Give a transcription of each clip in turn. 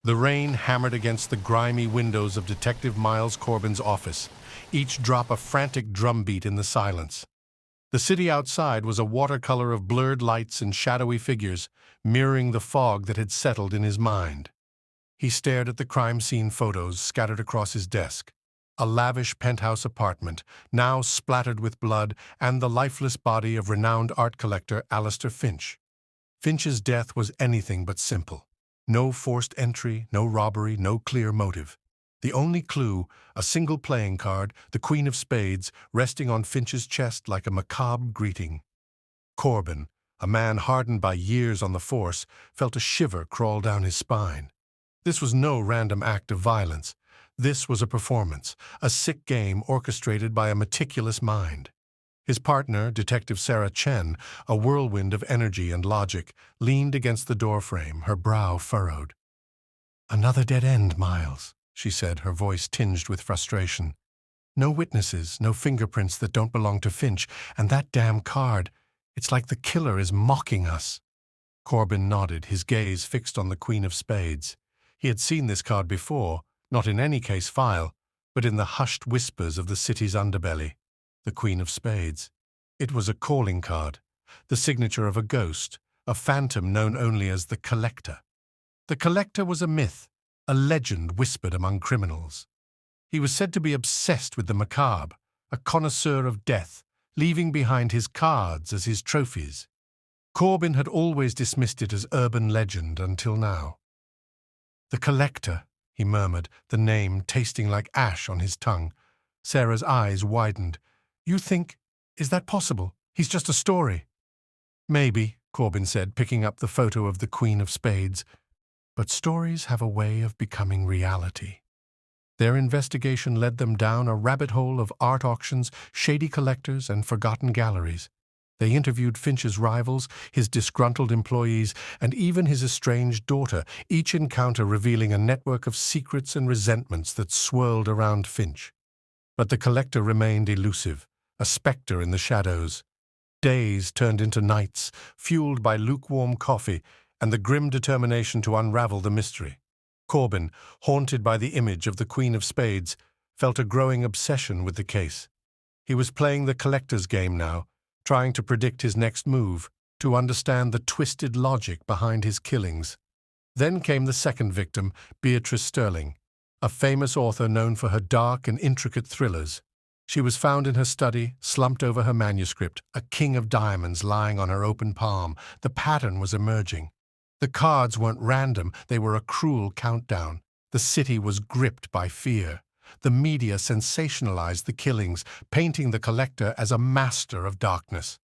The rain hammered against the grimy windows of Detective Miles Corbin's office, each drop a frantic drumbeat in the silence. The city outside was a watercolor of blurred lights and shadowy figures, mirroring the fog that had settled in his mind. He stared at the crime scene photos scattered across his desk. A lavish penthouse apartment, now splattered with blood, and the lifeless body of renowned art collector Alistair Finch. Finch's death was anything but simple. No forced entry, no robbery, no clear motive. The only clue, a single playing card, the Queen of Spades, resting on Finch's chest like a macabre greeting. Corbin, a man hardened by years on the force, felt a shiver crawl down his spine. This was no random act of violence. This was a performance, a sick game orchestrated by a meticulous mind. His partner, Detective Sarah Chen, a whirlwind of energy and logic, leaned against the doorframe, her brow furrowed. "Another dead end, Miles," she said, her voice tinged with frustration. "No witnesses, no fingerprints that don't belong to Finch, and that damn card. It's like the killer is mocking us." Corbin nodded, his gaze fixed on the Queen of Spades. He had seen this card before, not in any case file, but in the hushed whispers of the city's underbelly. The Queen of Spades. It was a calling card, the signature of a ghost, a phantom known only as the Collector. The Collector was a myth, a legend whispered among criminals. He was said to be obsessed with the macabre, a connoisseur of death, leaving behind his cards as his trophies. Corbin had always dismissed it as urban legend until now. "The Collector," he murmured, the name tasting like ash on his tongue. Sarah's eyes widened. "You think, is that possible? He's just a story." "Maybe," Corbin said, picking up the photo of the Queen of Spades. "But stories have a way of becoming reality." Their investigation led them down a rabbit hole of art auctions, shady collectors, and forgotten galleries. They interviewed Finch's rivals, his disgruntled employees, and even his estranged daughter, each encounter revealing a network of secrets and resentments that swirled around Finch. But the Collector remained elusive, a specter in the shadows. Days turned into nights, fueled by lukewarm coffee and the grim determination to unravel the mystery. Corbin, haunted by the image of the Queen of Spades, felt a growing obsession with the case. He was playing the collector's game now, trying to predict his next move, to understand the twisted logic behind his killings. Then came the second victim, Beatrice Sterling, a famous author known for her dark and intricate thrillers. She was found in her study, slumped over her manuscript, a king of diamonds lying on her open palm. The pattern was emerging. The cards weren't random, they were a cruel countdown. The city was gripped by fear. The media sensationalized the killings, painting the collector as a master of darkness.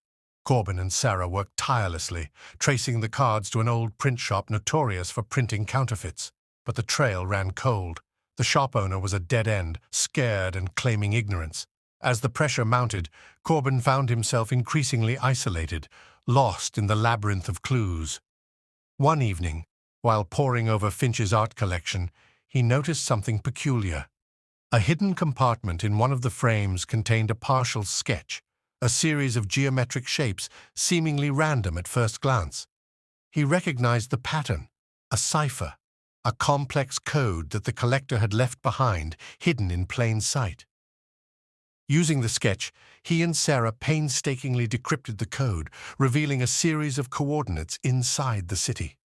Corbin and Sarah worked tirelessly, tracing the cards to an old print shop notorious for printing counterfeits. But the trail ran cold. The shop owner was a dead end, scared and claiming ignorance. As the pressure mounted, Corbin found himself increasingly isolated, lost in the labyrinth of clues. One evening, while poring over Finch's art collection, he noticed something peculiar. A hidden compartment in one of the frames contained a partial sketch, a series of geometric shapes seemingly random at first glance. He recognized the pattern, a cipher, a complex code that the collector had left behind, hidden in plain sight. Using the sketch, he and Sarah painstakingly decrypted the code, revealing a series of coordinates inside the city.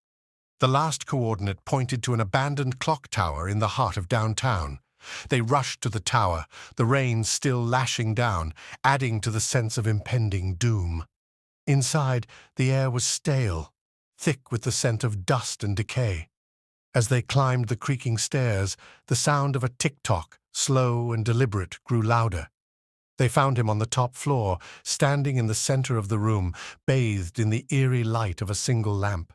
The last coordinate pointed to an abandoned clock tower in the heart of downtown. They rushed to the tower, the rain still lashing down, adding to the sense of impending doom. Inside, the air was stale, thick with the scent of dust and decay. As they climbed the creaking stairs, the sound of a tick-tock, slow and deliberate, grew louder. They found him on the top floor, standing in the center of the room, bathed in the eerie light of a single lamp.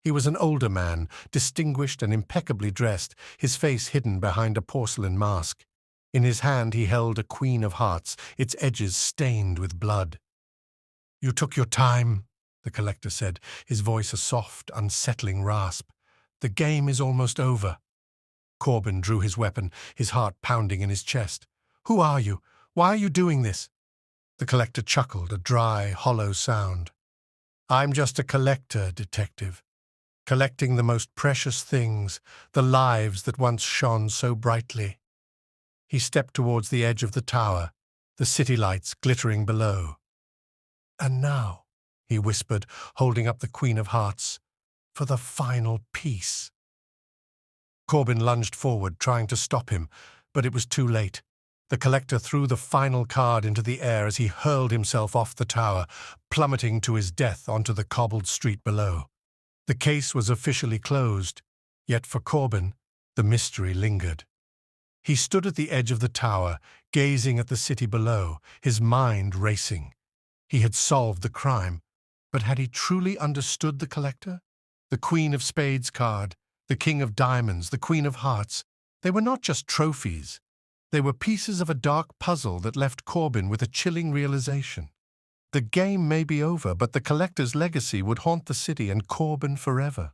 He was an older man, distinguished and impeccably dressed, his face hidden behind a porcelain mask. In his hand he held a queen of hearts, its edges stained with blood. "You took your time," the collector said, his voice a soft, unsettling rasp. "The game is almost over." Corbin drew his weapon, his heart pounding in his chest. "Who are you? Why are you doing this?" The collector chuckled, a dry, hollow sound. "I'm just a collector, detective. collecting the most precious things, the lives that once shone so brightly. He stepped towards the edge of the tower, the city lights glittering below. "And now," he whispered, holding up the Queen of Hearts, "for the final piece." Corbin lunged forward, trying to stop him, but it was too late. The collector threw the final card into the air as he hurled himself off the tower, plummeting to his death onto the cobbled street below. The case was officially closed, yet for Corbin, the mystery lingered. He stood at the edge of the tower, gazing at the city below, his mind racing. He had solved the crime, but had he truly understood the collector? The Queen of Spades card, the King of Diamonds, the Queen of Hearts, they were not just trophies. They were pieces of a dark puzzle that left Corbin with a chilling realization. The game may be over, but the collector's legacy would haunt the city and Corbin forever.